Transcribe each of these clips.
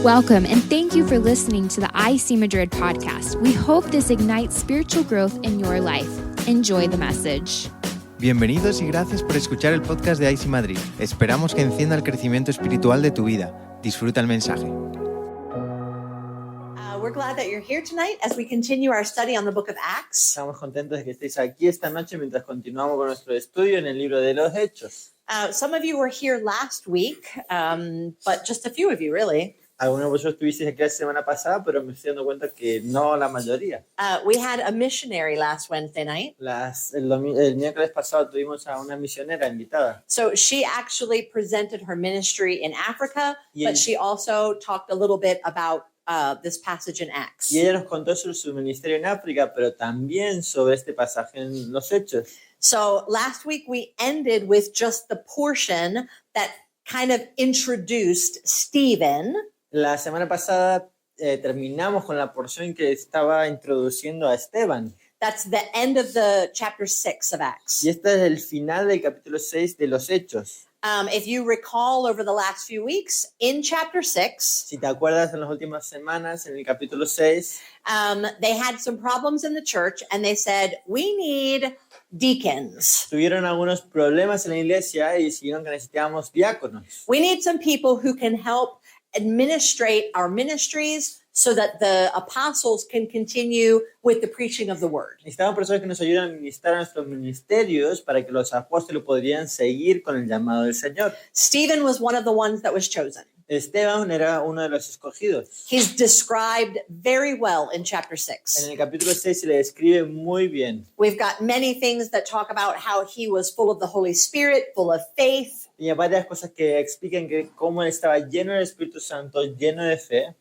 Welcome, and thank you for listening to the IC Madrid podcast. We hope this ignites spiritual growth in your life. Enjoy the message. Bienvenidos y gracias por escuchar el podcast de IC Madrid. Esperamos que encienda el crecimiento espiritual de tu vida. Disfruta el mensaje. We're glad that you're here tonight as we continue our study on the book of Acts. Estamos contentos de que estéis aquí esta noche mientras continuamos con nuestro estudio en el libro de los Hechos. Some of you were here last week, but just a few of you, really. Algunos de vosotros estuvisteis aquí la semana pasada, pero me estoy dando cuenta que no la mayoría. We had a missionary last Wednesday night. El miércoles pasado tuvimos a una misionera invitada. So she actually presented her ministry in Africa, Yeah. but she also talked a little bit about this passage in Acts. Y ella nos contó sobre su ministerio en África, pero también sobre este pasaje en los Hechos. So last week we ended with just the portion that kind of introduced Stephen. La semana pasada terminamos con la porción que estaba introduciendo a Esteban. That's the end of the chapter 6 of Acts. Y este es el final del capítulo 6 de los Hechos. If you recall over the last few weeks, in chapter 6, Si te acuerdas, en las últimas semanas, en el capítulo 6, they had some problems in the church and they said, we need deacons. tuvieron algunos problemas en la iglesia y decidieron que necesitábamos diáconos. We need some people who can help administrate our ministries so that the apostles can continue with the preaching of the word. Necesitamos personas que nos ayuden a administrar nuestros ministerios para que los apóstoles podrían seguir con el llamado del Señor. Stephen was one of the ones that was chosen. Esteban era uno de los escogidos. He's described very well in chapter 6. En el capítulo 6 se le describe muy bien. We've got many things that talk about how he was full of the Holy Spirit, full of faith. Y hay varias cosas que explican que cómo él estaba lleno del Espíritu Santo, lleno de fe.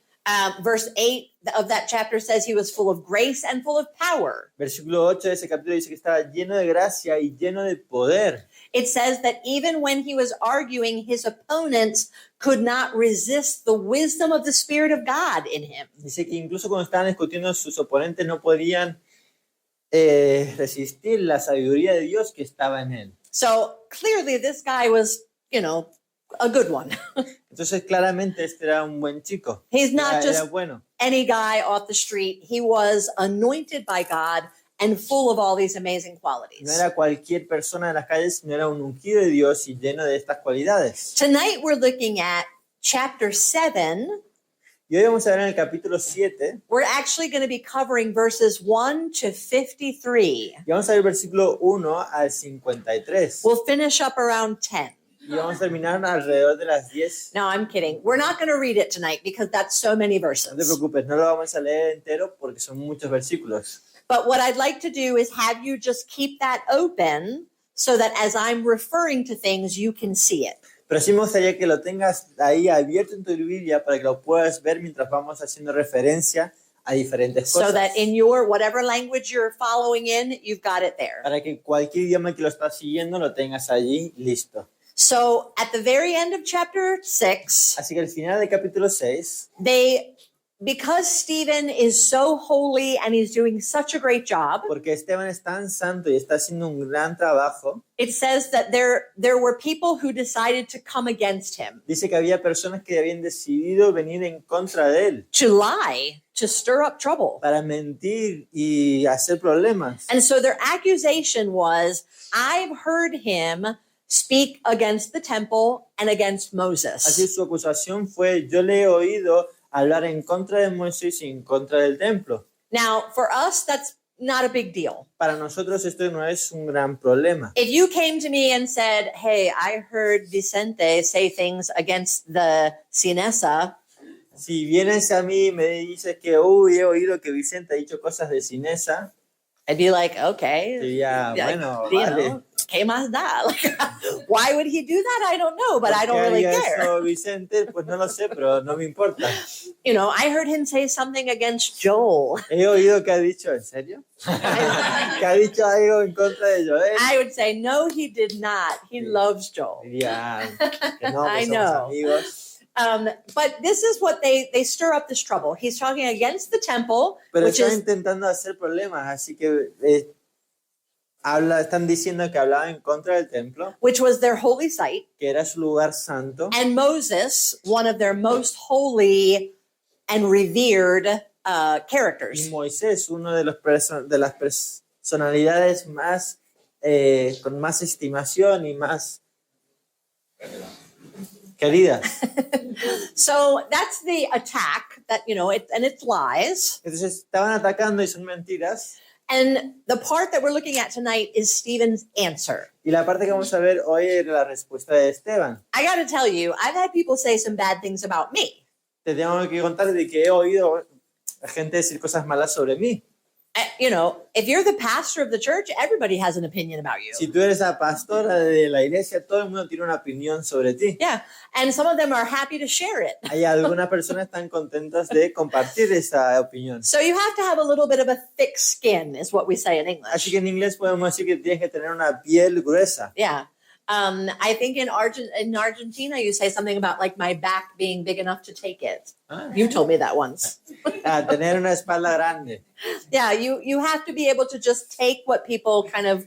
Verse 8 of that chapter says he was full of grace and full of power. Versículo 8 de ese capítulo dice que estaba lleno de gracia y lleno de poder. It says that even when he was arguing, his opponents could not resist the wisdom of the Spirit of God in him. Dice que incluso cuando estaban discutiendo, sus oponentes no podían resistir la sabiduría de Dios que estaba en él. So clearly this guy was, a good one. Entonces, claramente, este era un buen chico. He's not Era just bueno. any guy off the street. He was anointed by God and full of all these amazing qualities. No era cualquier persona de las calles, sino era un ungido de Dios y lleno de estas cualidades. Tonight we're looking at chapter 7. Y hoy vamos a ver en el capítulo 7, We're actually going to be covering verses 1 to 53. y vamos a ver versículo 1 al 53. We'll finish up around 10. Y vamos a terminar alrededor de las 10. No, I'm kidding. We're not going to read it tonight because that's so many No te verses. preocupes, no lo vamos a leer entero porque son muchos versículos. But what I'd like to do is have you just keep that open so that as I'm referring to things, you can see it. Pero sí me gustaría que lo tengas ahí abierto en tu Biblia para que lo puedas ver mientras vamos haciendo referencia a diferentes So cosas. that in your, whatever language you're following in, you've got it there. Para que cualquier idioma que lo estás siguiendo lo tengas allí listo. So at the very end of chapter 6, Así que al final del capítulo 6, because Stephen is so holy and he's doing such a great job, porque Esteban es tan santo y está haciendo un gran trabajo, it says that there were people who decided to come against him, dice que había personas que habían decidido venir en contra de él to lie, to stir up trouble. para mentir y hacer problemas. And so their accusation was, I've heard him speak against the temple and against Así Moses. su acusación fue: yo le he oído hablar en contra de Moisés y en contra del templo. Now, for us, that's not a big deal. Para nosotros esto no es un gran problema. If you came to me and said, hey, I heard Vicente say things against the Cinesa, Si vienes a mí y me dices que he oído que Vicente ha dicho cosas de Cinesa, I'd be like, okay. diría, Like, bueno, you vale. know, ¿qué más da? Like, why would he do that? I don't know, but I don't ¿Por qué really haría care. eso Vicente? Pues no lo sé, pero no me importa. I heard him say something against Joel. He oído que ha dicho, ¿en serio? Que ha dicho algo en contra de Joel. I would say, no, he did not. He loves Joel. Diría que no, I que somos know. amigos. But this is what they stir up this trouble. He's talking against the temple, Pero which están is intentando hacer problemas, así que están diciendo que hablaba en contra del templo, which was their holy site, que era su lugar santo, and Moses, one of their most holy and revered y characters. Moisés, uno de las personalidades más con más estimación y más queridas. So that's the attack that, and it's lies. Entonces estaban atacando y son mentiras. And the part that we're looking at tonight is Stephen's answer. Y la parte que vamos a ver hoy es la respuesta de Esteban. I got to tell you, I've had people say some bad things about me. Te tengo que contar de que he oído a gente decir cosas malas sobre mí. If you're the pastor of the church, everybody has an opinion about you. Si tú eres la pastora de la iglesia, todo el mundo tiene una opinión sobre ti. Yeah, and some of them are happy to share it. Hay algunas personas tan contentas de compartir esa opinión. So you have to have a little bit of a thick skin, is what we say in English. Así que en inglés podemos decir que tienes que tener una piel gruesa. Yeah. I think in Argentina you say something about like my back being big enough to take it. You told me that once. Tener una espalda grande. Yeah, you have to be able to just take what people kind of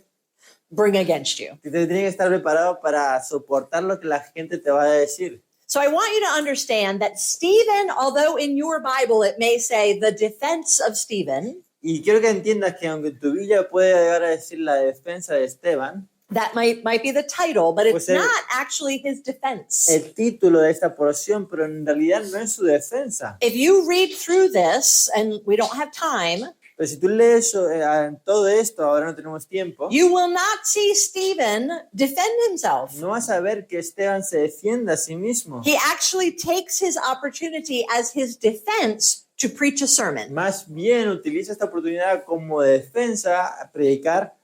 bring against you. Te tienes que estar preparado para soportar lo que la gente te va a decir. So I want you to understand that Stephen, although in your Bible it may say the defense of Stephen, Y quiero que entiendas que aunque tu Biblia puede llegar a decir la defensa de Esteban, that might be the title, but it's Pues not actually his defense. el título de esta porción, pero en realidad no es su defensa. If you read through this, and we don't have time, Pero si tú lees todo esto, ahora no tenemos tiempo, you will not see Stephen defend himself. no vas a ver que Esteban se defienda a sí mismo. He actually takes his opportunity as his defense to preach a sermon. Más bien utiliza esta oportunidad como defensa a predicar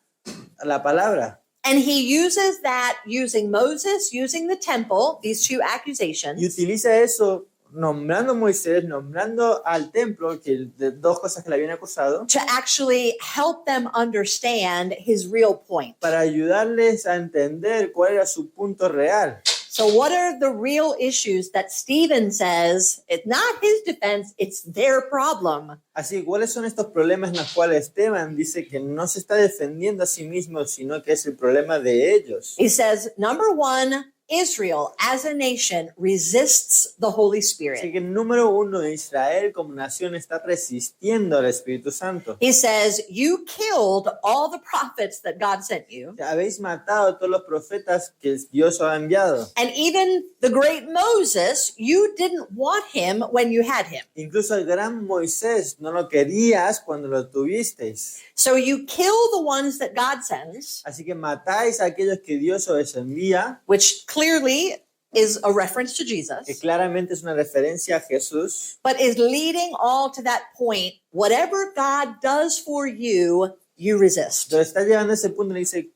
la palabra. And he uses that using Moses, using the temple, these two Y accusations, utiliza eso nombrando a Moisés, nombrando al templo, que de dos cosas que le habían acusado, to actually help them understand his real point. para ayudarles a entender cuál era su punto real. So what are the real issues that Stephen says it's not his defense, it's their problem? Así, ¿cuáles son estos problemas en los cuales Esteban dice que no se está defendiendo a sí mismo, sino que es el problema de ellos? He says, number one, Israel as a nation resists the Holy Así Spirit. que número uno, Israel como nación está resistiendo al Espíritu Santo. He says, you killed all the prophets that God sent you. Habéis matado a todos los profetas que Dios ha enviado. And even the great Moses, you didn't want him when you had him. Incluso el gran Moisés no lo querías cuando lo tuvisteis. So you kill the ones that God sends, Así que matáis a aquellos que Dios os envía, which clearly is a reference to Jesus, que claramente es una referencia a Jesús, but is leading all to that point. Whatever God does for you, you resist. pero está llegando a ese punto y dice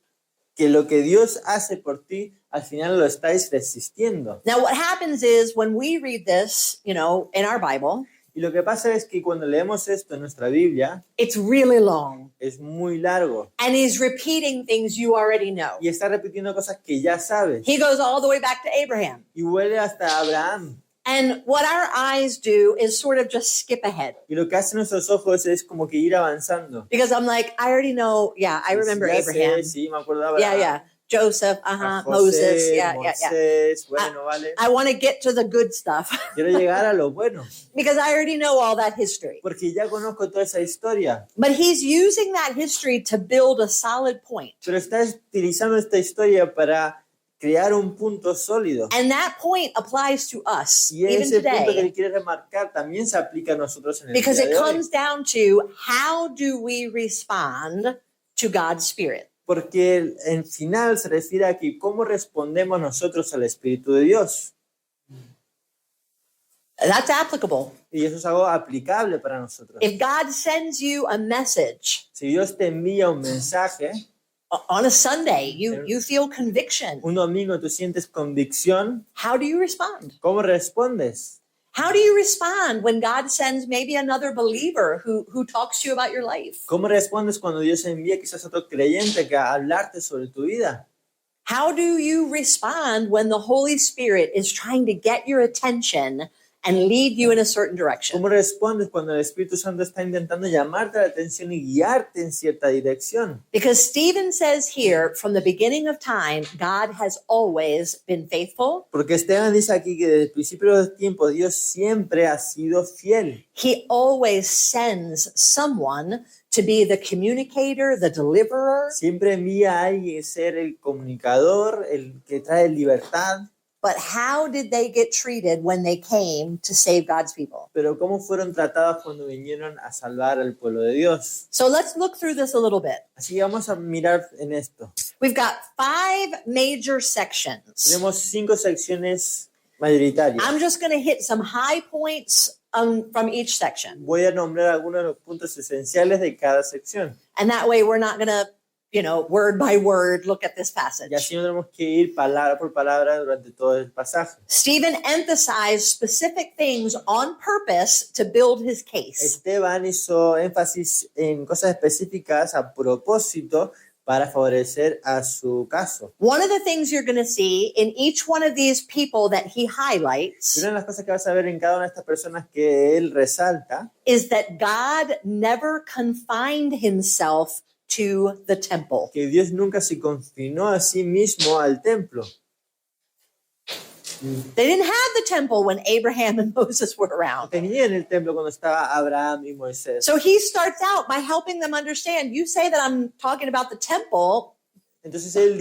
que lo que Dios hace por ti, al final lo estáis resistiendo. Now, what happens is when we read this, in our Bible, Y lo que pasa es que cuando leemos esto en nuestra Biblia, it's really long. es muy largo And he's repeating things you already know. y está repitiendo cosas que ya sabes. He goes all the way back to Abraham. Y vuelve hasta Abraham. And what our eyes do is sort of just skip ahead. Y lo que hacen nuestros ojos es como que ir avanzando. Because I'm like, I already know. Yeah, I remember Ya sé, Abraham. sí, me acuerdo de Abraham. Yeah, yeah. Joseph, A José, Moses. Yeah. Moisés, bueno, vale. I want to get to the good stuff Quiero llegar a lo bueno, because I already know all that history. porque ya conozco toda esa historia. But he's using that history to build a solid point. Pero está utilizando esta historia para crear un punto sólido. And that point applies to us Y even ese punto que today él quiere remarcar también se aplica a nosotros en el because día it de hoy. comes down to how do we respond to God's Spirit? Porque el final se refiere a que cómo respondemos nosotros al Espíritu de Dios. That's applicable. Y eso es algo aplicable para nosotros. If God sends you a message Si Dios te envía un mensaje, on a Sunday, you feel conviction. un domingo tú sientes convicción, How do you respond? ¿cómo respondes? How do you respond when God sends maybe another believer who talks to you about your life? ¿Cómo respondes cuando Dios envía quizás a otro creyente que a hablarte sobre tu vida? How do you respond when the Holy Spirit is trying to get your attention and lead you in a certain direction. ¿Cómo respondes cuando el Espíritu Santo está intentando llamarte la atención y guiarte en cierta dirección? Because Stephen says here, from the beginning of time, God has always been faithful. Porque Esteban dice aquí que desde el principio de los tiempos Dios siempre ha sido fiel. He always sends someone to be the communicator, the deliverer. Siempre envía a alguien a ser el comunicador, el que trae libertad. But how did they get treated when they came to save God's people? Pero ¿cómo fueron tratados cuando vinieron a salvar al pueblo de Dios? So let's look through this a little bit. Así que vamos a mirar en esto. We've got 5 major sections. Tenemos 5 secciones mayoritarias. I'm just going to hit some high points from each section. Voy a nombrar algunos de los puntos esenciales de cada sección. And that way we're not going to, word by word look at this Y passage. así no tenemos que ir palabra por palabra durante todo el pasaje. Stephen emphasized specific things on purpose to build his case. Esteban hizo énfasis en cosas específicas a propósito para favorecer a su caso. One of the things you're going to see in each one of these people that he Y highlights una de las cosas que vas a ver en cada una de estas personas que él resalta is that God never confined himself to the temple. que Dios nunca se confinó a sí mismo al templo. They didn't have the temple when Abraham and Moses were around. Tenían el templo cuando estaba Abraham y Moisés. So he starts out by helping them understand. You say that I'm talking about the temple, Entonces él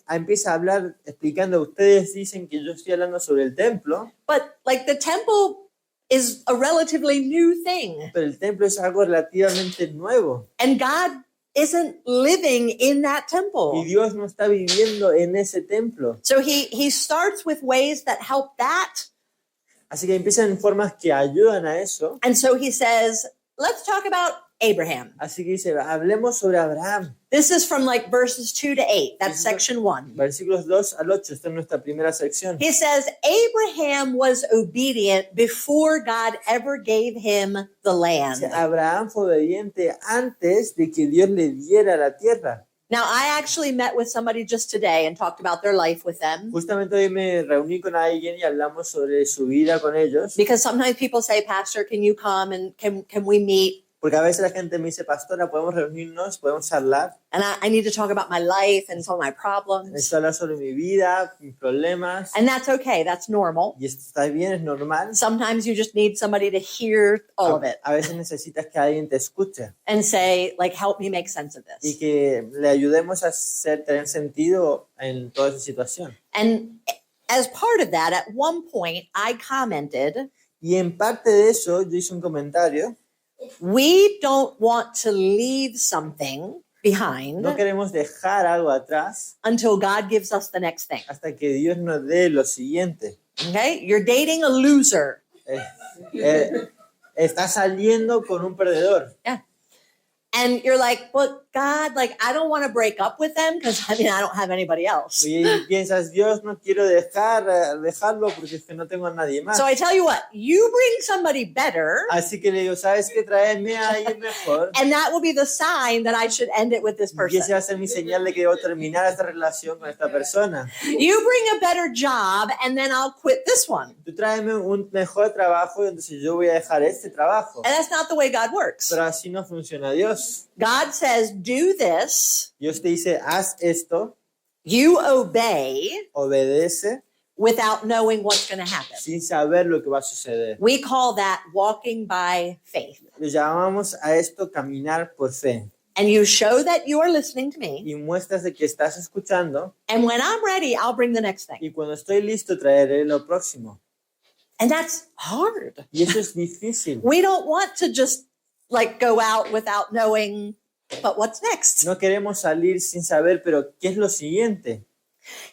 empieza a hablar explicando, ustedes dicen que yo estoy hablando sobre el templo, but like the temple is a relatively new thing. pero el templo es algo relativamente nuevo. And God isn't living in that Y temple. Dios no está viviendo en ese templo. So he starts with ways that help that. Así que empiezan en formas que ayudan a eso. And so he says, let's talk about Abraham. Así que dice, hablemos sobre Abraham. This is from like verses 2 to 8. That's This is- section 1. Versículos 2 al 8, esta es nuestra primera sección. He says, Abraham was obedient before God ever gave him the land. Dice, Abraham fue obediente antes de que Dios le diera la tierra. Now, I actually met with somebody just today and talked about their life with them. Justamente hoy me reuní con alguien y hablamos sobre su vida con ellos. Because sometimes people say, Pastor, can you come and can we meet? Porque a veces la gente me dice, pastora, podemos reunirnos, podemos hablar. And I need to talk about my life and some of my problems. Necesito hablar sobre mi vida, mis problemas. And that's okay. That's normal. Y esto está bien, es normal. Sometimes you just need somebody to hear all of it A veces necesitas que alguien te escuche and say, like, help me make sense of y this. que le ayudemos a tener sentido en toda esa situación. And as part of that, at one point, I commented, Y en parte de eso, yo hice un comentario. we don't want to leave something behind No queremos dejar algo atrás until God gives us the next thing. hasta que Dios nos dé lo siguiente. Okay? You're dating a loser. Estás saliendo con un perdedor. Yeah. And you're like, but God, like, I don't want to break up with them because I don't have anybody else. Y piensas, Dios, no quiero dejarlo porque es que no tengo a nadie más. So I tell you what, you bring somebody better, Así que le digo, ¿sabes qué? Tráeme a alguien mejor. and that will be the sign that I should end it with this Y esa va person. a ser mi señal de que debo terminar esta relación con esta persona. You bring a better job, and then I'll quit this one. Tú tráeme un mejor trabajo y entonces yo voy a dejar este trabajo. And that's not the way God works. Pero así no funciona Dios. God says, do this, Dios te dice, haz esto, you obey obedece, without knowing what's going to happen. sin saber lo que va a suceder. We call that walking by faith. Le llamamos a esto caminar por fe. And you show that you are listening to me, Y muestras de que estás escuchando and when I'm ready, I'll bring the next thing. y cuando estoy listo traeré lo próximo. And that's hard. Y eso es difícil. We don't want to just like go out without knowing, but what's next? No queremos salir sin saber, pero ¿qué es lo siguiente?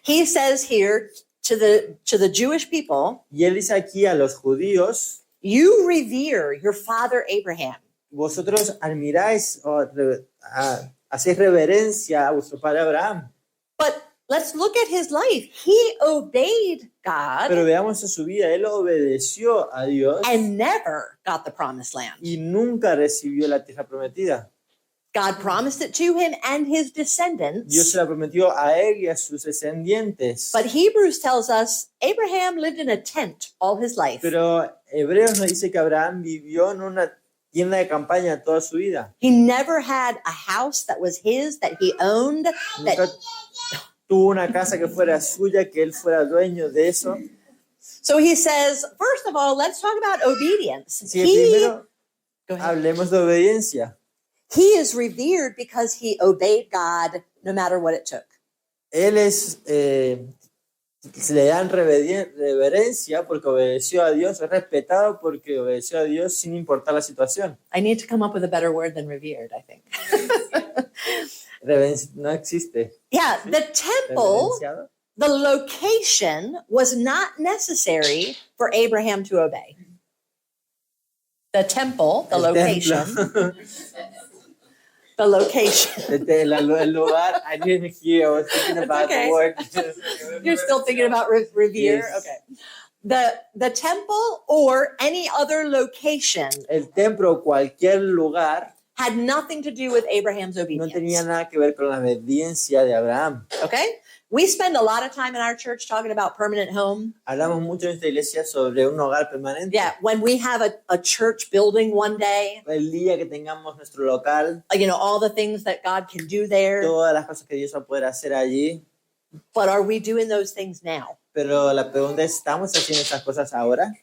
He says here to the Jewish people, Y él dice aquí a los judíos, you revere your father Abraham. vosotros admiráis o hacéis reverencia a vuestro padre Abraham. But let's look at his life. He obeyed God Pero veamos en su vida, él obedeció a Dios and never got the promised land. y nunca recibió la tierra prometida. God promised it to him and his descendants. Dios se la prometió a él y a sus descendientes. But Hebrews tells us Abraham lived in a tent all his life. Pero Hebreos nos dice que Abraham vivió en una tienda de campaña toda su vida. He never had a house that was his, that he owned. Nunca tuvo una casa que fuera suya, que él fuera dueño de eso. So he says, first of all, let's talk about obedience. Así que primero Go ahead. hablemos de obediencia. He is revered because he obeyed God no matter what it took. Él es, se le dan reverencia porque obedeció a Dios, es respetado porque obedeció a Dios sin importar la situación. I need to come up with a better word than revered, I think. No existe. Yeah, the temple, Reverenciado. the location was not necessary for Abraham to obey. The temple, the El location, templo. the location. El lugar, I didn't hear, I was thinking about okay. the word. You're still thinking about revere? Yes. Okay. The temple or any other location El templo o cualquier lugar had nothing to do with Abraham's no obedience. tenía nada que ver con la obediencia de Abraham. Okay? We spend a lot of time in our church talking about permanent home. Hablamos mucho en esta iglesia sobre un hogar permanente. Yeah, when we have a church building one day, El día que tengamos nuestro local, all the things that God can do there. todas las cosas que Dios va a poder hacer allí. But are we doing those things now? Pero la pregunta es, ¿estamos haciendo esas cosas ahora?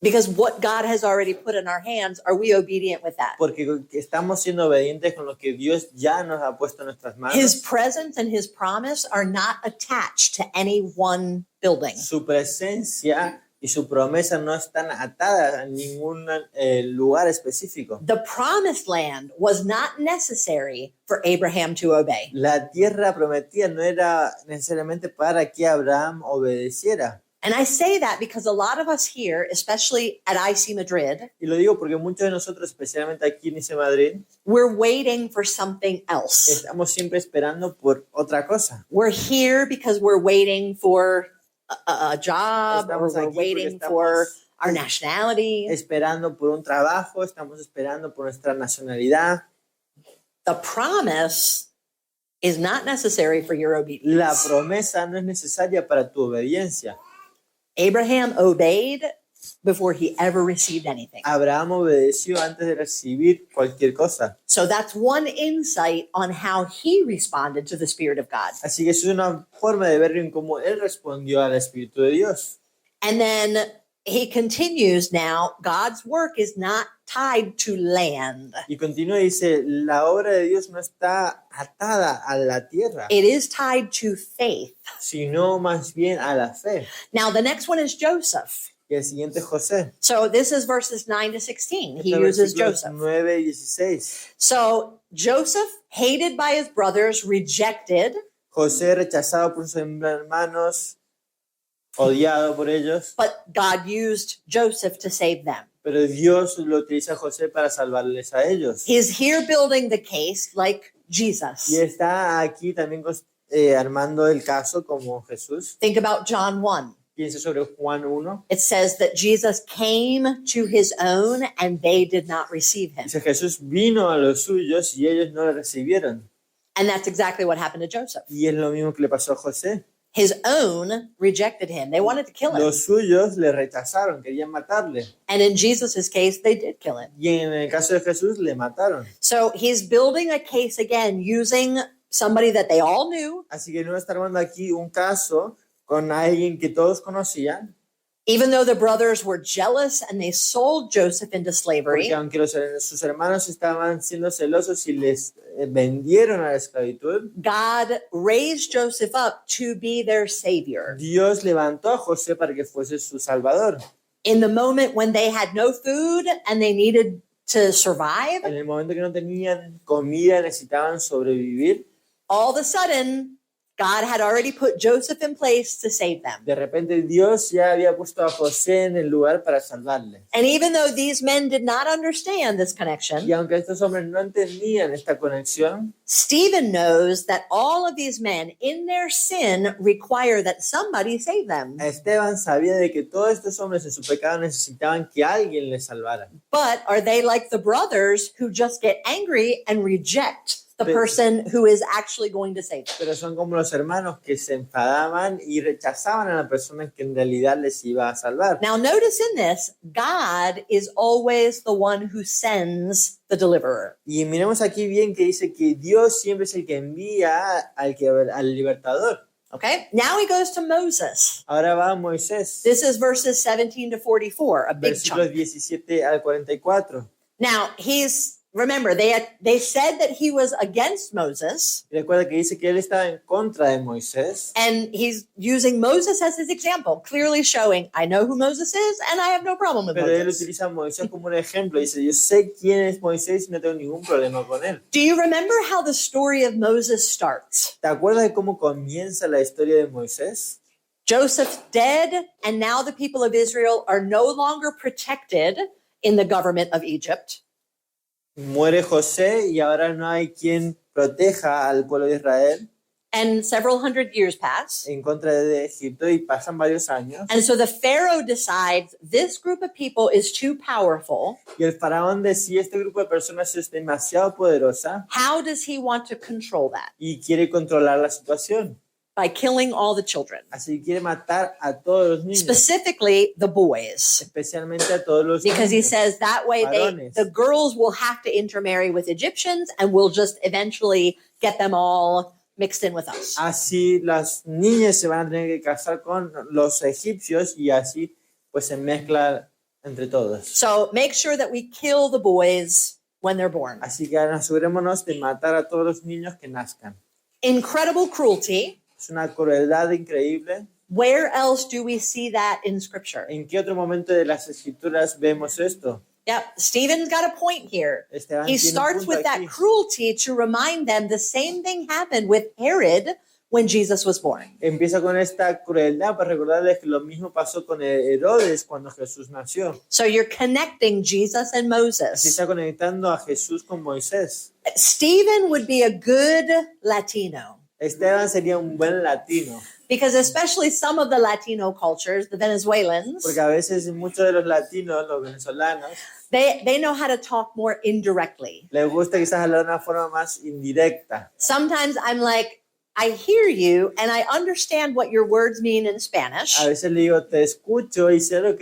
Because what God has already put in our hands, are we obedient with that? Porque estamos siendo obedientes con lo que Dios ya nos ha puesto en nuestras manos. His presence and his promise are not attached to any one building. Su presencia y su promesa no están atadas a ningún lugar específico. The promised land was not necessary for Abraham to obey. La tierra prometida no era necesariamente para que Abraham obedeciera. And I say that because a lot of us here, especially at IC Madrid, Y lo digo porque muchos de nosotros, especialmente aquí en IC Madrid, we're waiting for something else. estamos siempre esperando por otra cosa. We're here because we're waiting for a job, or Estamos we're aquí porque waiting estamos for our nationality. esperando por un trabajo, estamos esperando por nuestra nacionalidad. The promise is not necessary for your La obedience. promesa no es necesaria para tu obediencia. Abraham obeyed before he ever received anything. Abraham obedeció antes de recibir cualquier cosa. So that's one insight on how he responded to the Spirit of God. Así que es una forma de ver en cómo él respondió al Espíritu de Dios. And then he continues now, God's work is not tied to land. Y continúa y dice, la obra de Dios no está atada a la tierra, It is tied to faith. sino más bien a la fe. Now, the next one is Joseph. Y el siguiente es José. So this is verses 9 to 16. He Estos uses versículos Joseph. 9 y 16. So Joseph, hated by his brothers, rejected, José rechazado por sus hermanos, odiado por ellos, but God used Joseph to save them. pero Dios lo utiliza a José para salvarles a ellos. He's here building the case like Jesus. Y está aquí también armando el caso como Jesús. Think about John 1. Piensa sobre Juan 1. It says that Jesus came to his own and they did not receive him. Dice, Jesús vino a los suyos y ellos no le recibieron. And that's exactly what happened to Joseph. Y es lo mismo que le pasó a José. His own rejected him. They wanted to kill him. Los suyos le rechazaron, querían matarle. And in Jesus' case, they did kill him. Y en el caso de Jesús le mataron. So he's building a case again using somebody that they all knew, Así que no está armando aquí un caso con alguien que todos conocían. even though the brothers were jealous and they sold Joseph into slavery. Porque aunque sus hermanos estaban siendo celosos y les vendieron a la esclavitud, God raised Joseph up to be their savior. Dios levantó a José para que fuese su salvador. In the moment when they had no food and they needed to survive, En el momento que no tenían comida, necesitaban sobrevivir, all of a sudden, God had already put Joseph in place to save them. De repente Dios ya había puesto a José en el lugar para salvarle. And even though these men did not understand this Y connection, aunque estos hombres no entendían esta conexión, Stephen knows that all of these men in their sin require that somebody save them. Esteban sabía de que todos estos hombres en su pecado necesitaban que alguien les salvara. But are they like the brothers who just get angry and reject the But- person who is actually going to save them? Pero son como los hermanos que se enfadaban y rechazaban a la persona que en realidad les iba a salvar. Now, notice in this, God is always the one who sends the deliverer. Y miremos aquí bien que dice que Dios siempre es el que envía al libertador. Okay, now he goes to Moses. Ahora va Moisés, This is verses 17 to 44, a big versículos chunk. 17 al 44. Now, remember, they said that he was against Moses, Y recuerda que dice que él estaba en contra de Moisés. and he's using Moses as his example, clearly showing, I know who Moses is, and I have no problem with Pero él Moses. utiliza a Moisés como un ejemplo. Dice, yo sé quién es Moisés y no tengo ningún problema con él. Do you remember how the story of Moses starts? ¿Te acuerdas de cómo comienza la historia de Moisés? Joseph's dead, and now the people of Israel are no longer protected in the government of Egypt. Muere José y ahora no hay quien proteja al pueblo de Israel And several hundred years pass. en contra de Egipto y pasan varios años. And so the Pharaoh decides this group of people is too powerful. Y el faraón decía, este grupo de personas es demasiado poderosa How does he want to control that? y quiere controlar la situación. By killing all the children, Así que quiere matar a todos los niños, specifically the boys. especialmente a todos los Because he niños. says that way Varones. the girls will have to intermarry with Egyptians and we'll just eventually get them all mixed in with us. Así las niñas se van a tener que casar con los egipcios y así pues se mezcla entre todos. So make sure that we kill the boys when they're born. Así que asegurémonos de matar a todos los niños que nazcan. Incredible cruelty. Es una crueldad increíble. Where else do we see that in scripture? ¿En qué otro momento de las escrituras vemos esto? Yep, Stephen's got a point here. Esteban He tiene un starts punto with that aquí. cruelty to remind them the same thing happened with Herod when Jesus was born. Empieza con esta crueldad para recordarles que lo mismo pasó con Herodes cuando Jesús nació. So you're connecting Jesus and Así Moses. está conectando a Jesús con Moisés. Stephen would be a good Latino Esteban sería un buen latino, because especially some of the Latino cultures, the Venezuelans, porque a veces muchos de los latinos, los venezolanos, they know how to talk more indirectly. les gusta quizás hablar de una forma más indirecta. Sometimes I'm like, I hear you and I understand what your words mean in Spanish, A veces le digo, te escucho y sé lo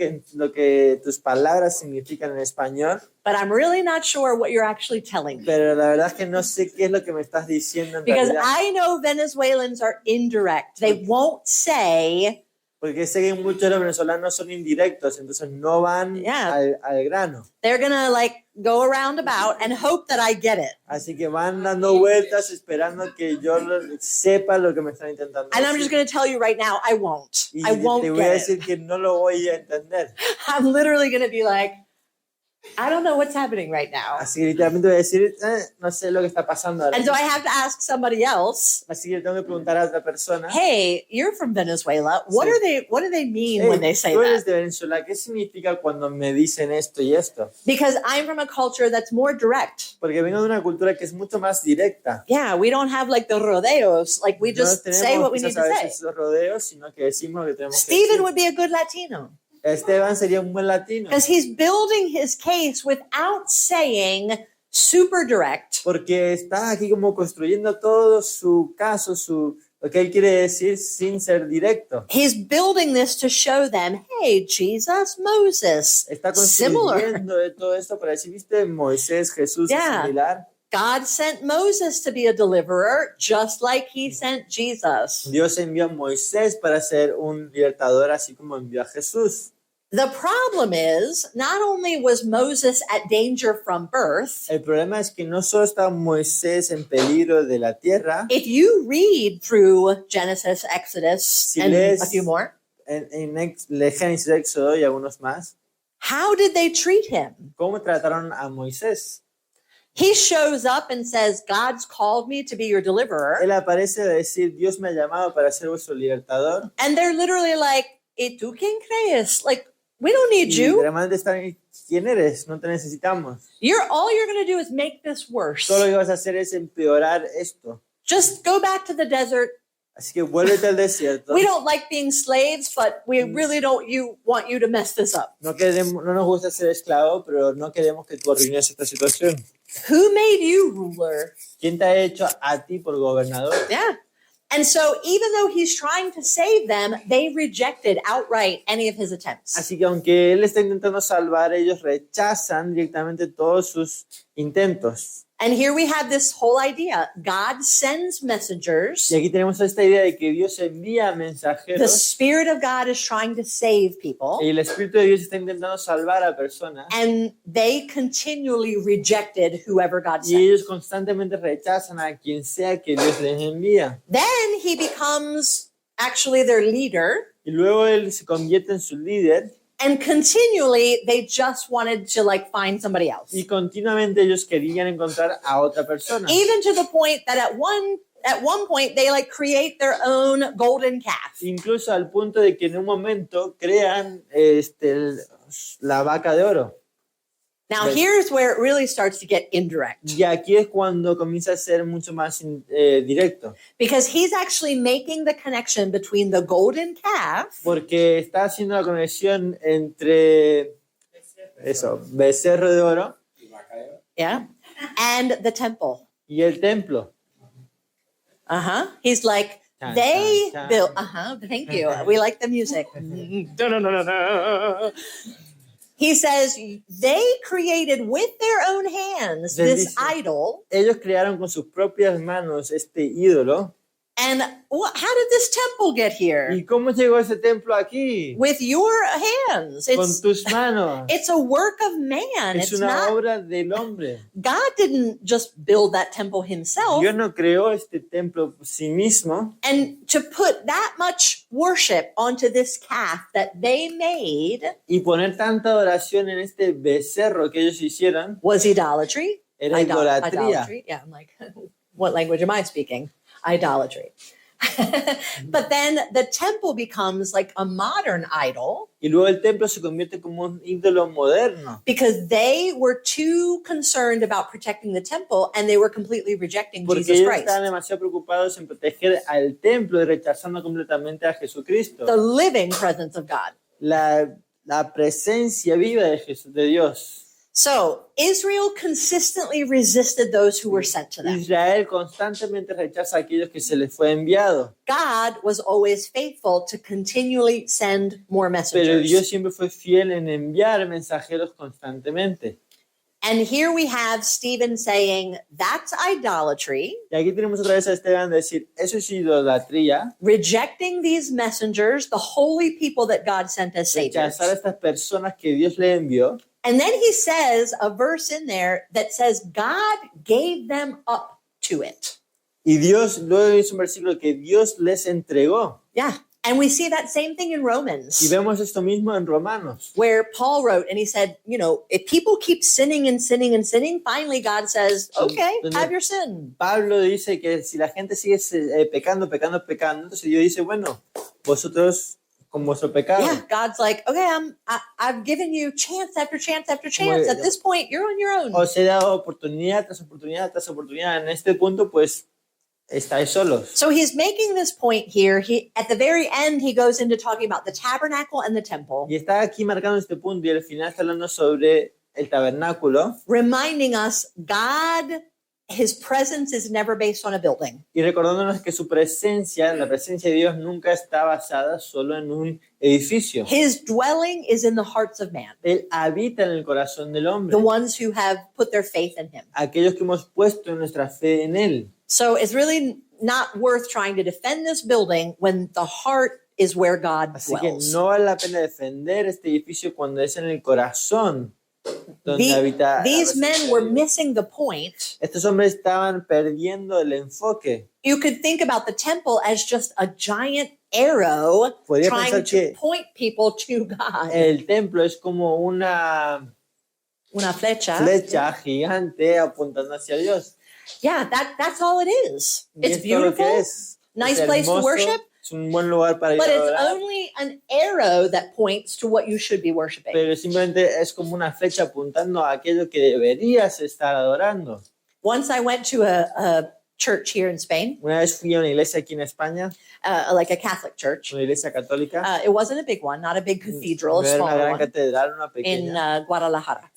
que tus palabras significan en español, but I'm really not sure what you're actually telling me. pero la verdad es que no sé qué es lo que me estás diciendo en Because realidad. I know Venezuelans are indirect. They won't say, Porque sé que muchos de los venezolanos son indirectos, entonces no van Yeah. al grano. they're gonna like go around about and hope that I get it. Así que van dando vueltas esperando que yo sepa lo que me están intentando And I'm just decir. gonna tell you right now, I won't. Y I won't te voy a get decir it. que no lo voy a entender. I'm literally gonna be like, I don't know what's happening right now. Así que literalmente voy a decir, no sé lo que está pasando ahora. And so I have to ask somebody else, Así que tengo que preguntar a otra persona. hey, you're from Venezuela. What do they mean "Hey, when they say tú eres that? de Venezuela, ¿qué significa cuando me dicen esto y esto? Because I'm from a culture that's more direct. Porque vengo de una cultura que es mucho más directa. Yeah, we don't have like the rodeos. Like we No just say what we need quizás to a say. veces los rodeos, sino que decimos lo que tenemos que Stephen decir. would be a good Latino Esteban sería un buen latino. because he's building his case without saying super direct. Porque está aquí como construyendo todo su caso, lo que él quiere decir sin ser directo. He's building this to show them, hey, Jesus, Moses, Está similar. construyendo de todo esto para decir, viste, Moisés, Jesús, es Yeah. similar. God sent Moses to be a deliverer just like he sent Jesus. Dios envió a Moisés para ser un libertador, así como envió a Jesús. The problem is, not only was Moses at danger from birth, El problema es que no solo está Moisés en peligro de la tierra, if you read through Genesis, Exodus, and lees- a few more, en Génesis, Éxodo y algunos más, how did they treat him? ¿cómo trataron a Moisés? He shows up and says, God's called me to be your deliverer. Él aparece a decir, Dios me ha llamado para ser vuestro libertador. And they're literally like, ¿Y tú quién crees? Like, we don't need Y you. realmente están, ¿quién eres? No te necesitamos. All you're going to do is make this worse. Todo lo que vas a hacer es empeorar esto. Just go back to the desert. Así que vuélvete al desierto. We don't like being slaves, but we really don't want you to mess this up. No nos gusta ser esclavos, pero no queremos que tú arruines esta situación. Who made you ruler? ¿Quién te ha hecho a ti por gobernador? Yeah. And so even though he's trying to save them, they rejected outright any of his attempts. Así que aunque él está intentando salvar, ellos rechazan directamente todos sus intentos. And here we have this whole idea. God sends messengers. Y aquí tenemos esta idea de que Dios envía The mensajeros Spirit of God is trying to save people. y el Espíritu de Dios está intentando salvar a personas And they continually rejected whoever God y sent. ellos constantemente rechazan a quien sea que Dios les envía. Then he becomes actually their leader. Y luego él se convierte en su líder And continually, they just wanted to like find somebody else. y continuamente ellos querían encontrar a otra persona. Even to the point that at one point they like create their own golden calf. Incluso al punto de que en un momento crean la vaca de oro. Now Right. here's where it really starts to get indirect, Y aquí es cuando comienza a ser mucho más directo, because he's actually making the connection between the golden calf porque está haciendo la conexión entre eso, becerro de oro yeah, and the temple. y el templo. He's like, Chan, they chan, chan. built, thank you. We like the music. He says they created with their own hands this Dice, idol. ellos crearon con sus propias manos este ídolo. And how did this temple get here? ¿Y cómo llegó ese templo aquí? With your hands. Con tus manos. It's a work of man. Es It's una not, obra del hombre. God didn't just build that temple himself. Dios no creó este templo por sí mismo. And to put that much worship onto this calf that they made Y poner tanta adoración en este becerro que ellos hicieron was idolatry. era idolatría. Idolatry. Yeah, I'm like, what language am I speaking? Idolatry. But then the temple becomes like a modern idol Y luego el templo se convierte como un ídolo moderno. because they were too concerned about protecting the temple and they were completely rejecting Porque Jesus ellos Christ, estaban demasiado preocupados en proteger al templo y rechazando completamente a Jesucristo. the living presence of God. La presencia viva de Dios. So Israel consistently resisted those who were sent to them. Israel constantemente rechaza a aquellos que se les fue enviado. God was always faithful to continually send more Pero Dios messengers. siempre fue fiel en enviar mensajeros constantemente. And here we have Stephen saying, that's idolatry, Y aquí tenemos otra vez a Esteban decir, eso es idolatría, rejecting these messengers, the holy people that God sent as saviors. rechazar a estas personas que Dios le envió. And then he says a verse in there that says, God gave them up to it. Y Dios, luego dice un versículo que Dios les entregó. Yeah. And we see that same thing in Y Romans, vemos esto mismo en Romanos. where Paul wrote and he said, you know, if people keep sinning and sinning and sinning, finally God says, okay, have your sin. Pablo dice que si la gente sigue pecando, entonces Dios dice, bueno, vosotros con vuestro pecado. Yeah, God's like, okay, I've given you chance after chance after chance. Well, At this point, you're on your own. Os he dado oportunidad tras oportunidad tras oportunidad. En este punto, pues, estáis solos. So he's making this point here. At the very end, he goes into talking about the tabernacle and the temple, Y está aquí marcando este punto y al final está hablando sobre el tabernáculo reminding us God, his presence is never based on a building. y recordándonos que su presencia, la presencia de Dios nunca está basada solo en un edificio. His dwelling is in the hearts of man, Él habita en el corazón del hombre, the ones who have put their faith in him. aquellos que hemos puesto nuestra fe en Él. So it's really not worth trying to defend this building when the heart is where God Así que dwells. no vale la pena defender este edificio cuando es en el corazón donde habita. la These presencia men de were Dios. missing the point. Estos hombres estaban perdiendo el enfoque. You could think about the temple as just a giant arrow Podría trying pensar to que point people to God. el templo es como una flecha. flecha gigante apuntando hacia Dios. Yeah, that's all it is. Y It's es todo lo que beautiful, es. nice Es place to hermoso, worship, es un buen lugar para ir but a it's adorar, only an arrow that points to what you should be worshiping. pero simplemente es como una flecha apuntando a aquello que deberías estar adorando. Once I went to a church here in Spain, Una vez fui a una iglesia aquí en España, like a Catholic church. una iglesia católica, It wasn't a big one, not a big cathedral, a no era una small gran one, catedral, una in pequeña, Guadalajara.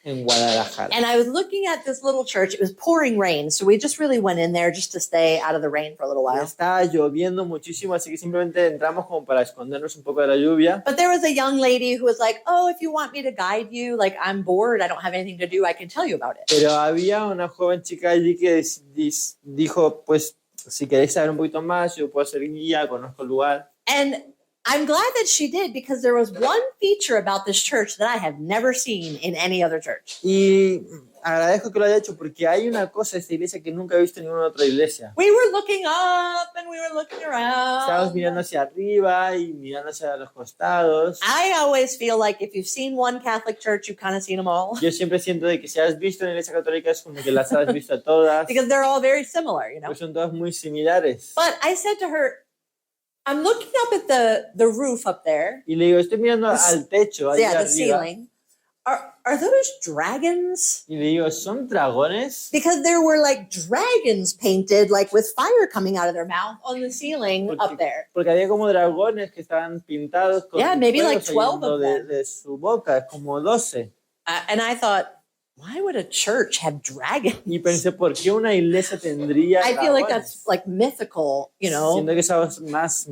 en Guadalajara. And I was looking at this little church. It was pouring rain, so we just really went in there just to stay out of the rain for a little while. Estaba lloviendo muchísimo, así que simplemente entramos como para escondernos un poco de la lluvia. But there was a young lady who was like, "Oh, if you want me to guide you, like I'm bored, I don't have anything to do, I can tell you about it." Pero había una joven chica allí que dijo, pues, si queréis saber un poquito más, yo puedo ser guía, conozco el lugar. And I'm glad that she did, because there was one feature about this church that I have never seen in any other church. Y agradezco que lo haya hecho porque hay una cosa de esta iglesia que nunca he visto en ninguna otra iglesia. We were looking up and we were looking Estábamos mirando around. hacia arriba y mirando hacia los costados. I always feel like if you've seen one Catholic church, you've kind of seen them all, Yo siempre siento de que si has visto en la iglesia católica es como que las has visto a todas, because they're all very similar, you know. pues son todas muy similares. But I said to her, I'm looking up at the roof up there, Y le digo, estoy mirando al techo, ahí yeah, the arriba, ceiling. Are those dragons? y le digo, ¿son dragones? Because there were like dragons painted, like with fire coming out of their mouth on the ceiling up there. Porque había como dragones que estaban pintados con Yeah, maybe like fuego 12 saliendo of them. de su boca, como 12. And I thought, why would a church have dragons? Y pensé, ¿por qué una iglesia tendría I feel like dragones? that's like mythical, you know? Siento que es algo más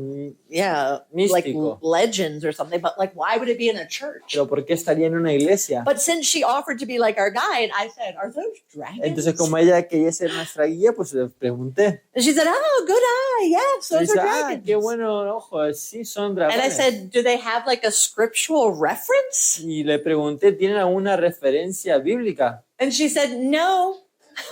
Yeah, like místico. legends or something. But like, why would it be in a church? Pero ¿por qué estaría en una iglesia? But since she offered to be like our guide, I said, are those dragons? Entonces, como ella quería ser nuestra guía, pues le pregunté. And she said, oh, good eye. Yes, Y those dice, are ah, dragons. qué bueno ojo, sí son And I dragones. said, do they have like a scriptural reference? Y le pregunté, ¿tienen alguna referencia bíblica? And she said, no.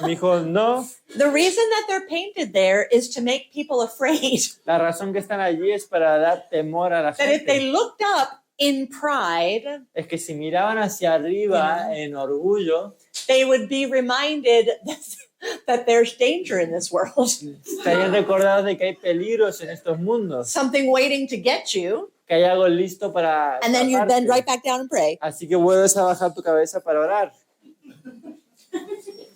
Me dijo, no, The reason that they're painted there is to make people afraid la razón que están allí es para dar temor a la that if they gente. looked up in pride, Es que si miraban hacia arriba en orgullo, they would be reminded that there's danger in this world. estarían recordados de que hay peligros en estos mundos, Something waiting to get you. que hay algo listo para And then you atraparte. bend right back down and pray. Así que vuelves a bajar tu cabeza para orar.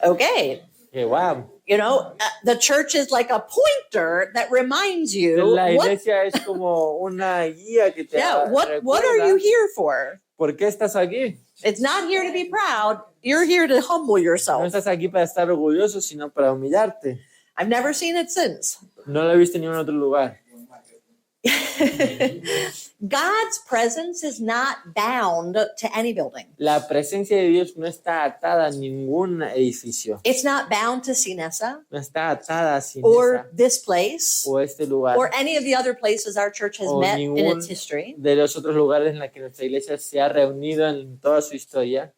Okay. Que wow. You know, the church is like a pointer that reminds you La what, iglesia es como una guía que te what are recuerda, you here for? ¿por qué estás aquí? It's not here to be proud. You're here to humble No yourself. estás aquí para estar orgulloso, sino para humillarte. I've never seen it since. No lo he visto en ningún otro lugar. God's presence is not bound to any building. La presencia de Dios no está atada a ningún edificio. It's not bound to Sinessa No está atada a Cinesa or this place o este lugar or any of the other places our church has o met in ningún its history. de los otros lugares en los que nuestra iglesia se ha reunido en toda su historia.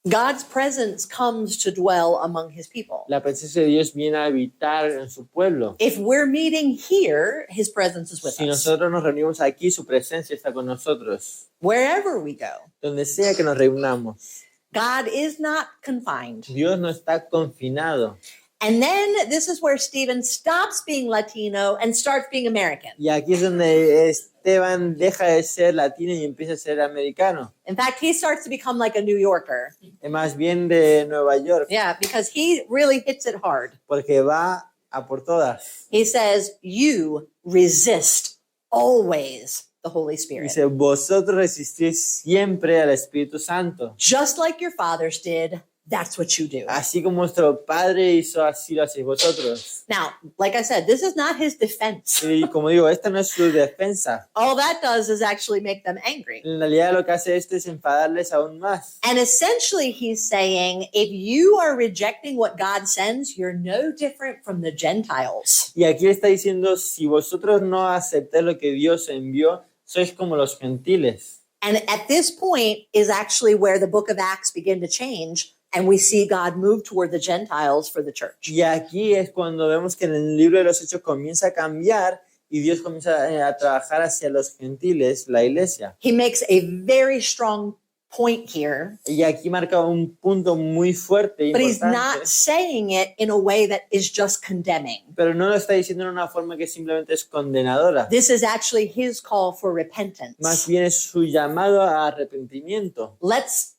God's presence comes to dwell among his people. La presencia de Dios viene a habitar en su pueblo. If we're meeting here, his presence is with Si us. nosotros nos reunimos aquí, su presencia está con nosotros. Wherever we go, Donde sea que nos reunamos, God is not confined. Dios no está confinado. And then this is where Stephen stops being Latino and starts being American. Y aquí es donde Esteban deja de ser latino y empieza a ser americano. In fact, he starts to become like a New Yorker. Es más bien de Nueva York, Yeah, because he really hits it hard. porque va a por todas. He says, you resist always the Holy Spirit. Dice, vosotros resistís siempre al Espíritu Santo. Just like your fathers did, that's what you do. Así como vuestro Padre hizo, así lo hacéis vosotros. Now, like I said, this is not his defense. Y como digo, esta no es su defensa. All that does is actually make them angry. En realidad lo que hace esto es enfadarles aún más. And essentially, he's saying, if you are rejecting what God sends, you're no different from the Gentiles. Y aquí está diciendo, si vosotros no aceptáis lo que Dios envió, sois como los gentiles. And at this point is actually where the book of Acts begin to change, and we see God move toward the Gentiles for the church. Y aquí es cuando vemos que en el libro de los Hechos comienza a cambiar y Dios comienza a trabajar hacia los gentiles, la iglesia. He makes a very strong point here, Y aquí marca un punto muy fuerte e but he's importante, not saying it in a way that is just condemning. pero no lo está diciendo en una forma que simplemente es condenadora. This is actually his call for repentance. Más bien es su llamado a arrepentimiento. Let's,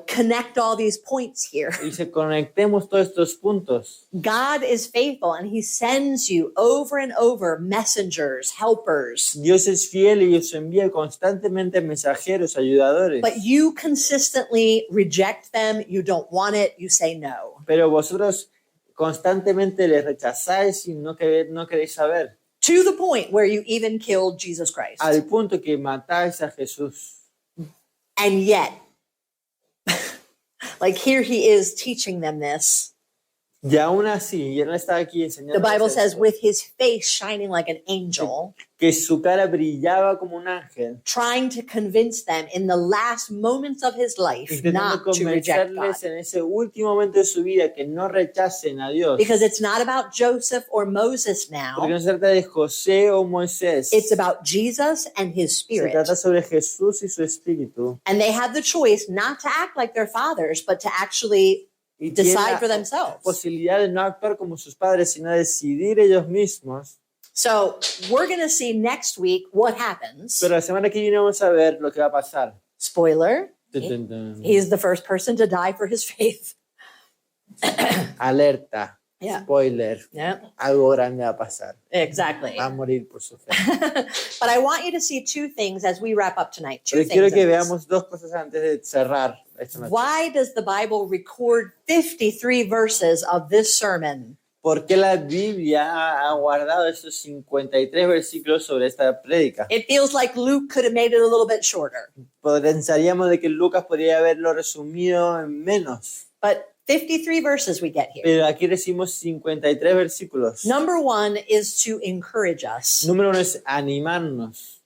connect all these points here. Y se conectemos todos estos puntos. God is faithful and he sends you over and over messengers, helpers, Dios es fiel y os envía constantemente mensajeros, ayudadores. but you consistently reject them. You don't want it. You say no. Pero vosotros constantemente les rechazáis y no queréis saber. To the point where you even killed Jesus Christ. Al punto que matáis a Jesús. And yet, like here he is teaching them this. Y aún así, y él está aquí enseñando. The Bible says, with his face shining like an angel, que su cara brillaba como un ángel, trying to convince them in the last moments of his life intentando not to reject God. convencerles en ese último momento de su vida que no rechacen a Dios. Because it's not about Joseph or Moses now. Porque no se trata de José o Moisés. It's about Jesus and his Se spirit. trata sobre Jesús y su espíritu. And they have the choice not to act like their fathers, but to actually Y tienen decide for la themselves. posibilidad de no actuar como sus padres, sino decidir ellos mismos. So we're going to see next week what happens. Pero la semana que viene vamos a ver lo que va a pasar. Spoiler, Tun, tun, tun. he's the first person to die for his faith. Alerta, Yeah. spoiler, Yeah, algo grande va a pasar. exactly. Va a morir por su fe. But I want you to see two things as we wrap up tonight. Two Pero quiero things. que in this. veamos dos cosas antes de cerrar esta noche. Why does the Bible record 53 verses of this sermon? ¿Por qué la Biblia ha guardado estos 53 versículos sobre esta prédica? It feels like Luke could have made it a little bit shorter, Pensaríamos de que Lucas podría haberlo resumido en menos, but 53 verses we get here. pero aquí recibimos 53 versículos. Number one is to encourage us. Número uno es animarnos.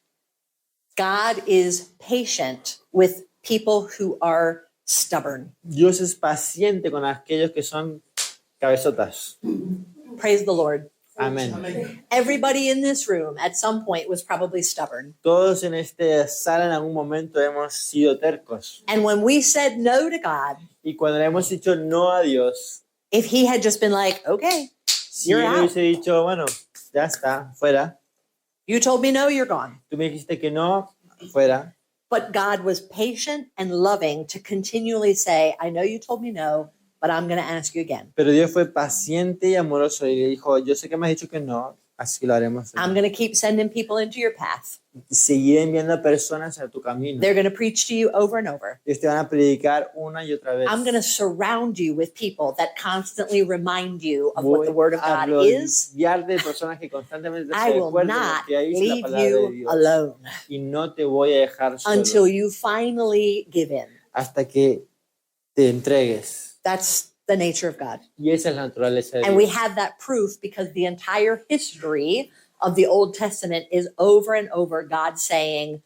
God is patient with people who are stubborn. Dios es paciente con aquellos que son cabezotas. Praise the Lord. Amén. Everybody in this room at some point was probably stubborn. Todos en esta sala en algún momento hemos sido tercos. And when we said no to God, Y cuando le hemos dicho no a Dios, if he had just been like, okay, si You're Él out. hubiese dicho, bueno, ya está, fuera. you told me no, you're gone. Tú me dijiste que no, fuera. But God was patient and loving to continually say, I know you told me no, but I'm going to ask you again. Pero Dios fue paciente y amoroso y le dijo, yo sé que me has dicho que no, así lo haremos. I'm going to keep sending people into your path. Seguir enviando a personas a tu camino. They're going to preach to you over and over. Ellos te van a predicar una y otra vez. I'm going to surround you with people that constantly remind you of what Voy the Word of a God is. rodear de personas que constantemente I se will recuerden lo not que hay en la leave palabra de you Dios. alone Y no te voy a dejar solo until you finally give in. hasta que te entregues. That's the nature of God. Y esa es la naturaleza de And we Dios. have that proof because the entire history of the Old Testament is over and over God saying,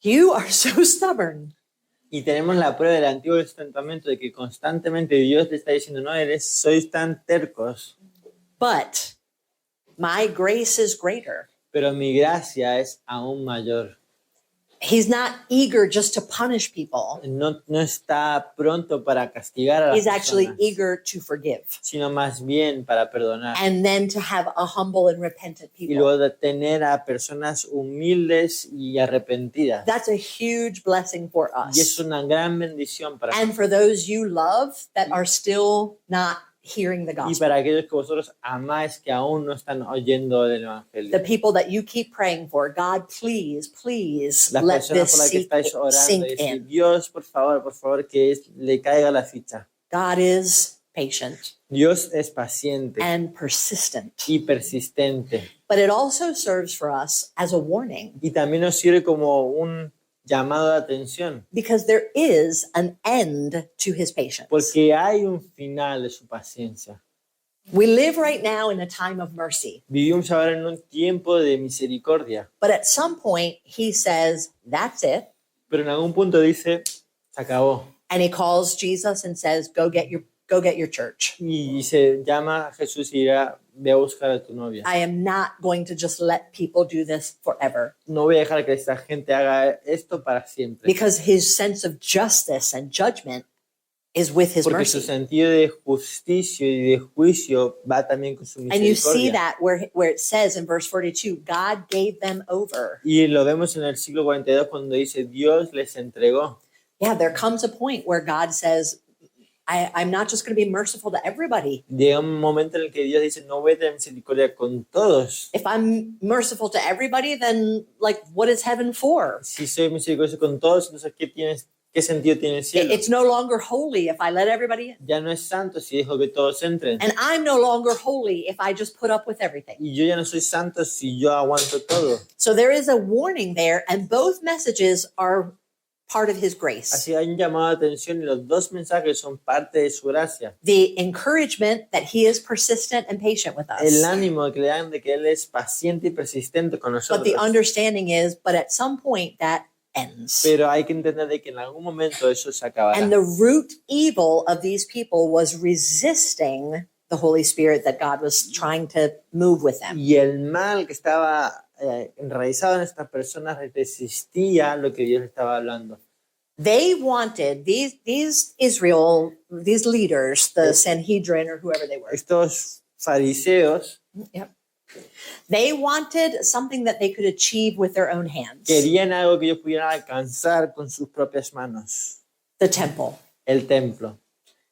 you are so stubborn. Y tenemos la prueba del Antiguo Testamento de que constantemente Dios te está diciendo, no, sois tan tercos, But my grace is greater. pero mi gracia es aún mayor. He's not eager just to punish people. No está pronto para castigar a las He's actually personas, eager to forgive sino más bien para perdonar. and then to have a humble and repentant Y people. luego de tener a personas humildes y arrepentidas. That's a huge blessing for Y es us. una gran bendición para And for those you love that are still not hearing the y gospel. para aquellos que vosotros amáis que aún no están oyendo del Evangelio. The people that you keep praying for, God, please, please Las let personas this por las que estáis orando sink y decir, in. Dios, por favor, que le caiga la ficha. God is patient Dios es paciente and persistent. y persistente. But it also serves for us as a warning Y también nos sirve como un llamado de atención, because there is an end to his patience. porque hay un final de su paciencia. We live right now in a time of mercy, Vivimos ahora en un tiempo de misericordia, but at some point he says, that's it. pero en algún punto dice, se acabó. And he calls Jesus and says, go get your church. Y se llama a Jesús y dirá, ve a buscar a tu novia. I am not going to just let people do this forever. No voy a dejar que esta gente haga esto para siempre. Because his sense of justice and judgment is with his Porque su mercy. sentido de justicia y de juicio va también con su And you see misericordia. that where it says in verse 42, God gave them over. Y lo vemos en el siglo 42 cuando dice Dios les entregó. Yeah, there comes a point where God says, I'm not just going to be merciful to everybody. Llega un momento en el que Dios dice, no voy a tener misericordia con todos. If I'm merciful to everybody, then like, what is heaven for? Si soy misericordioso con todos, entonces ¿qué sentido tiene el cielo? It's no longer holy if I let everybody in. Ya no es santo si dejo que todos entren. And I'm no longer holy if I just put up with everything. Y yo ya no soy santo si yo aguanto todo. So there is a warning there, and both messages are part of his grace. Así hay un llamado de atención y los dos mensajes son parte de su gracia. The encouragement that he is persistent and patient with El us. ánimo que le dan de que Él es paciente y persistente con But nosotros. the understanding is, but at some point that ends. Pero hay que entender de que en algún momento eso se acabará. And the root evil of these people was resisting the Holy Spirit that God was trying to move with them. Y el mal que estaba enraizado en estas personas resistía lo que Dios estaba hablando. They wanted these leaders, the Sanhedrin or whoever they were. Estos fariseos Yep. They wanted something that they could achieve with their own hands. querían algo que ellos pudieran alcanzar con sus propias manos. The temple. El templo.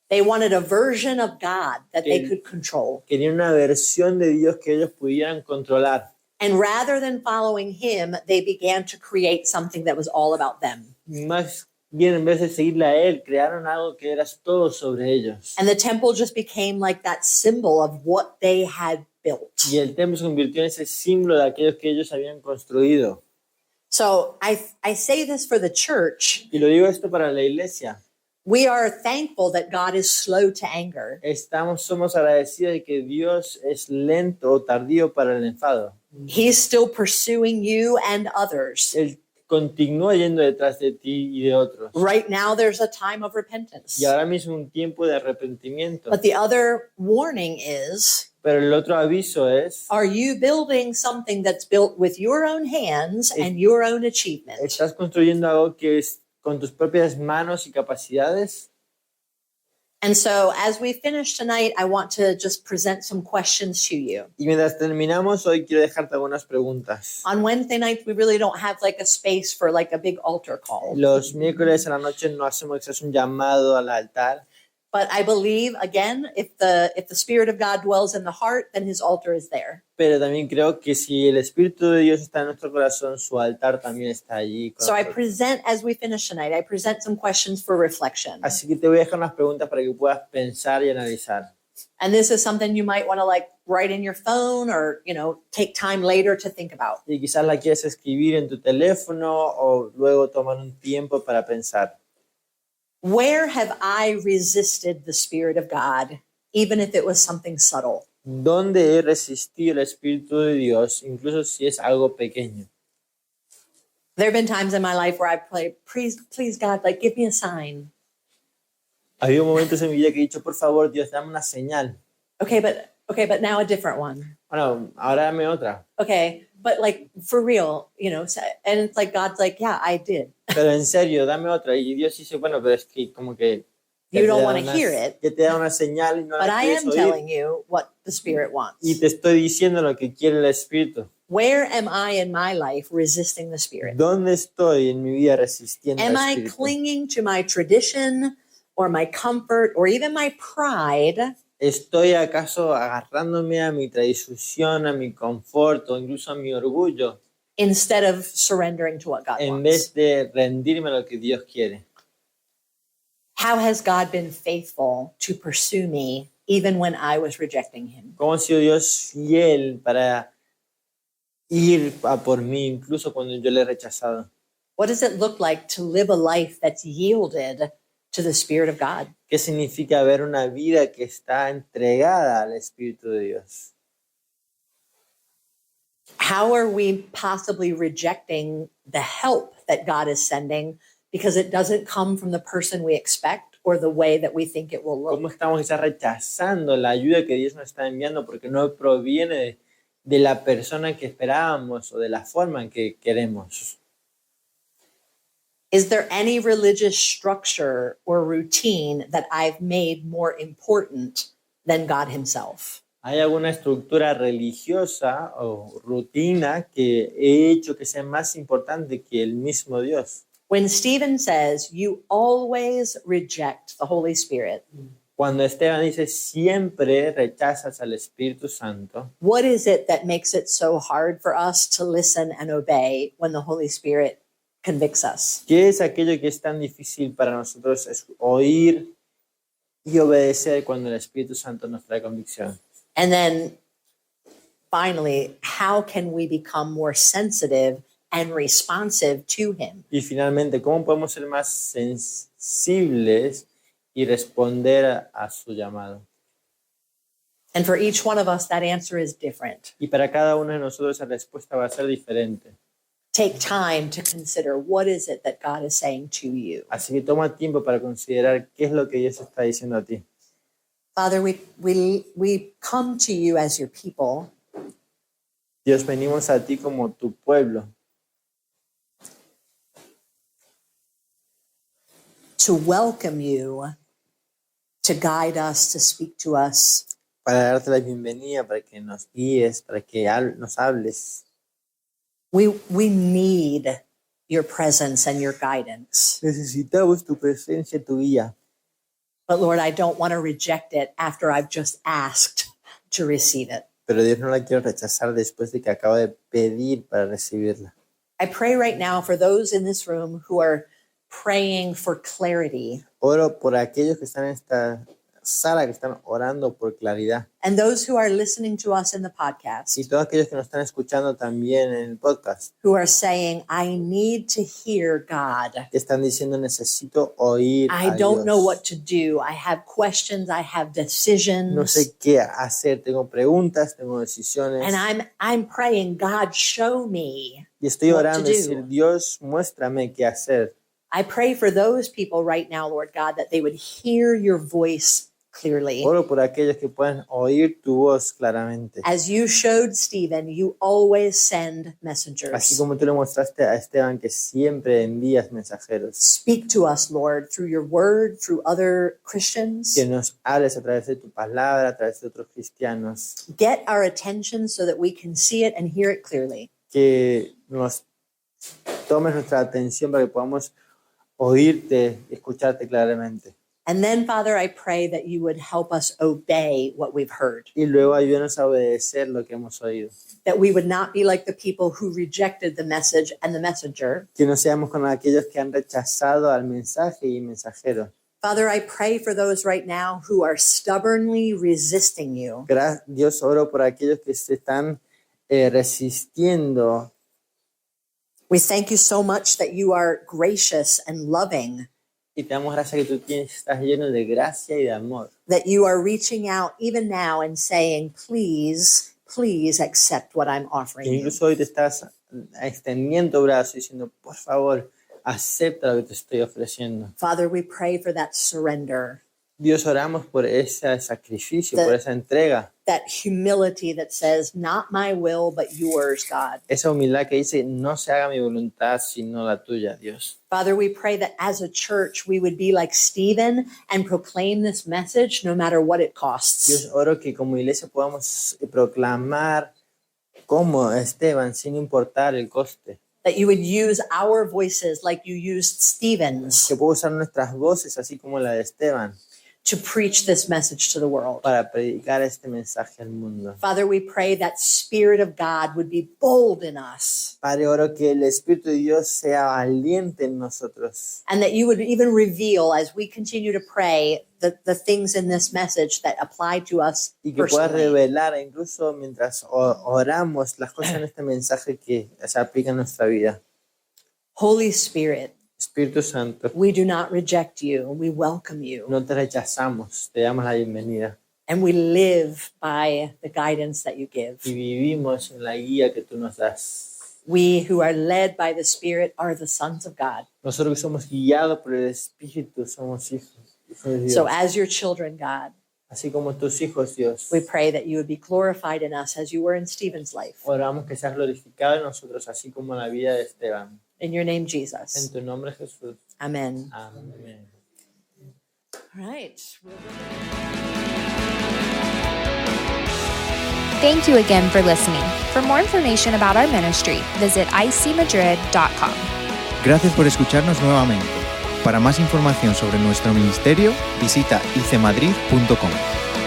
They wanted a version of God that they El- could control. Querían una versión de Dios que ellos pudieran controlar. And rather than following him, they began to create something that was all about them. Más bien, en vez de seguirle a Él, crearon algo que era todo sobre ellos. And the temple just became like that symbol of what they had built. Y el templo se convirtió en ese símbolo de aquellos que ellos habían construido. So I say this for the church. Y lo digo esto para la iglesia. We are thankful that God is slow to anger. Somos agradecidos de que Dios es lento o tardío para el enfado. He's still pursuing you and others. Él continúa yendo detrás de ti y de otros. Right now, there's a time of repentance. Y ahora mismo un tiempo de arrepentimiento. But the other warning is, Pero el otro aviso es, are you building something that's built with your own hands and your own achievement? ¿estás construyendo algo que es con tus propias manos y capacidades? And so as we finish tonight, I want to just present some questions to you. Y mientras terminamos, hoy quiero dejarte algunas preguntas. On Wednesday nights, we really don't have like a space for like a big altar call. Los miércoles a la noche no hacemos quizás un llamado al altar, But I believe, again, if the Spirit of God dwells in the heart, then his altar is there. pero también creo que si el Espíritu de Dios está en nuestro corazón, su altar también está allí. con So I nosotros. present, as we finish tonight, I present some questions for reflection. Así que te voy a dejar unas preguntas para que puedas pensar y analizar. And this is something you might want to like write in your phone or, take time later to think about. Y quizás la quieres escribir en tu teléfono o luego tomar un tiempo para pensar. Where have I resisted the Spirit of God, even if it was something subtle? ¿Dónde he resistido el Espíritu de Dios, incluso si es algo pequeño? There have been times in my life where I prayed, please God, like give me a sign. Ha habido momentos en mi vida que he dicho, por favor, Dios, dame una señal. Okay, but now a different one. Bueno, ahora dame otra. Okay, but like for real, and it's like God's like, yeah, I did. Pero en serio, dame otra. Y Dios dice, bueno, pero es que como que... You don't want to hear it, Que te da una señal y no but la I quieres am oír. telling you what the Spirit wants. Y te estoy diciendo lo que quiere el Espíritu. Where am I in my life resisting the Spirit? ¿Dónde estoy en mi vida resistiendo Am al I Espíritu? clinging to my tradition or my comfort or even my pride? ¿Estoy acaso agarrándome a mi tradición, a mi confort o incluso a mi orgullo Instead of surrendering to what God en wants. vez de rendirme a lo que Dios quiere? How has God been faithful to pursue me even when I was rejecting him? ¿Cómo ha sido Dios fiel para ir a por mí incluso cuando yo le he rechazado? What does it look like to live a life that's yielded to the Spirit of God? ¿Qué significa ver una vida que está entregada al Espíritu de Dios? How are we possibly rejecting the help that God is sending because it doesn't come from the person we expect or the way that we think it will ¿Cómo look. estamos quizás rechazando la ayuda que Dios nos está enviando porque no proviene de la persona que esperábamos o de la forma en que queremos? Is there any religious structure or routine that I've made more important than God himself? ¿Hay alguna estructura religiosa o rutina que he hecho que sea más importante que el mismo Dios? When Stephen says, you always reject the Holy Spirit, Cuando Esteban dice siempre rechazas al Espíritu Santo, what is it that makes it so hard for us to listen and obey when the Holy Spirit convicts us? ¿qué es aquello que es tan difícil para nosotros oír y obedecer cuando el Espíritu Santo nos trae convicción? And then finally, how can we become more sensitive and responsive to him? Y finalmente, ¿cómo podemos ser más sensibles y responder a su llamado? And for each one of us, that answer is different. Y para cada uno de nosotros esa respuesta va a ser diferente. Take time to consider what is it that God is saying to you. Así que toma tiempo para considerar qué es lo que Dios está diciendo a ti. Father, we come to you as your people Dios, venimos a ti como tu pueblo to welcome you, to guide us, to speak to us. para darte la bienvenida, para que nos guíes, para que nos hables. We need your presence and your guidance. Necesitamos tu presencia, tu guía. But Lord, I don't want to reject it after I've just asked to receive it. Pero Dios, no la quiero rechazar después de que acabo de pedir para recibirla. I pray right now for those in this room who are praying for clarity, Oro por aquellos que están en esta sala, que están orando por claridad. and those who are listening to us in the podcast Y todos aquellos que nos están escuchando también en el podcast, who are saying, I need to hear God. que están diciendo necesito oír I a don't Dios. know what to do. I have questions. I have decisions. No sé qué hacer, tengo preguntas, tengo decisiones. And I'm praying, God, show me. Y estoy what to orando do. y decir, Dios, muéstrame qué hacer. I pray for those people right now, Lord God, that they would hear your voice clearly. Oro por aquellos que puedan oír tu voz claramente. As you showed Stephen, you always send Así messengers. como tú le mostraste a Esteban que siempre envías mensajeros. Speak to us, Lord, through your word, through other Christians. Que nos hables a través de tu palabra, a través de otros cristianos. Get our attention so that we can see it and hear it clearly. Que nos tomes nuestra atención para que podamos oírte y escucharte claramente. And then, Father, I pray that you would help us obey what we've heard, Y luego ayúdanos a obedecer lo que hemos oído. that we would not be like the people who rejected the message and the messenger. Que no seamos como aquellos que han rechazado al mensaje y mensajero. Father, I pray for those right now who are stubbornly resisting you. Dios, oro por aquellos que se están resistiendo. We thank you so much that you are gracious and loving, Y te damos gracias que tú estás lleno de gracia y de amor. that you are reaching out even now and saying, please, please accept what I'm Que offering you. incluso hoy te estás extendiendo brazos y diciendo, por favor, acepta lo que te estoy ofreciendo. Father, we pray for that surrender, Dios, oramos por ese sacrificio, por esa entrega. that humility that says, not my will, but yours, God. Esa humildad que dice, no se haga mi voluntad, sino la tuya, Dios. Father, we pray that as a church, we would be like Stephen and proclaim this message no matter what it costs. Dios, oro que como iglesia podamos proclamar como Esteban, sin importar el coste. That you would use our voices like you used Stephen's Que puedo usar nuestras voces, así como la de Esteban, to preach this message to the world. para predicar este mensaje al mundo. Father, we pray that Spirit of God would be bold in us Padre, oro que el Espíritu de Dios sea valiente en nosotros. and that you would even reveal as we continue to pray the things in this message that apply to us Y que pueda personally. revelar, incluso mientras oramos, las cosas en este mensaje que se aplican a nuestra vida. Holy Spirit, Espíritu Santo, we do not reject you. We welcome you. no te rechazamos, te damos la bienvenida. And we live by the guidance that you give. Y vivimos en la guía que tú nos das. We who are led by the Spirit are the sons of God. Nosotros que somos guiados por el Espíritu somos hijos. hijos de Dios. So as your children, God, Así como tus hijos, Dios. we pray that you would be glorified in us as you were in Stephen's life. Oramos que seas glorificado en nosotros, así como en la vida de Esteban. In your name, En Jesus. tu nombre, Jesús. Amen. Amén. All right. Thank you again for listening. For more information about our ministry, visit icmadrid.com. Gracias por escucharnos nuevamente. Para más información sobre nuestro ministerio, visita icmadrid.com.